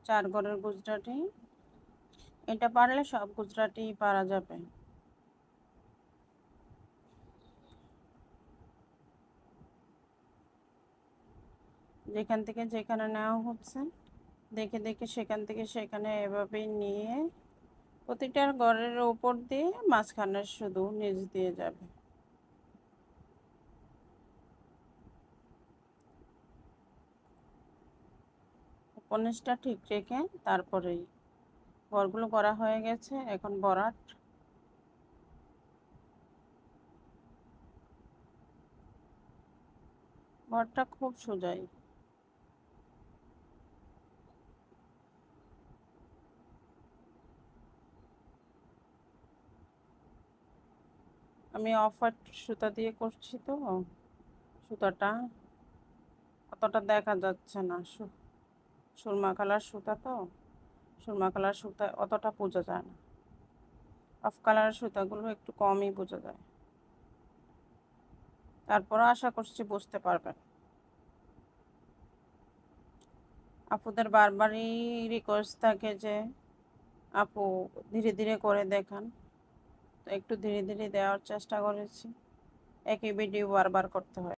4 ঘরের গুজরাটি। এটা পারলে সব গুজরাটি পারা যাবে। যেখান থেকে যেখানে নেওয়া হচ্ছে দেখে দেখে সেখান থেকে সেখানে এভাবেই নিয়ে প্রতিটার ঘরের উপর দিয়ে মাঝখানে শুধু নিচ দিয়ে যাবে। উপনিচটা ঠিক রেখে তারপরেই ঘরগুলো করা হয়ে গেছে, এখন ভরাট। ঘরটা খুব সোজাই। আমি অফ হোয়াইট সুতা দিয়ে করছি তো, সুতাটা অতটা দেখা যাচ্ছে না। সুরমা কালার সুতা তো, সুরমা কালার সুতা অতটা বোঝা যায় না। অফ কালারের সুতাগুলো একটু কমই বোঝা যায়। তারপরও আশা করছি বুঝতে পারবেন। আপুদের বারবারই রিকোয়েস্ট থাকে যে আপু ধীরে ধীরে করে দেখান, তো একটু ধীরে ধীরে দেওয়ার চেষ্টা করেছি। একই ভিডিও বারবার করতে হয়।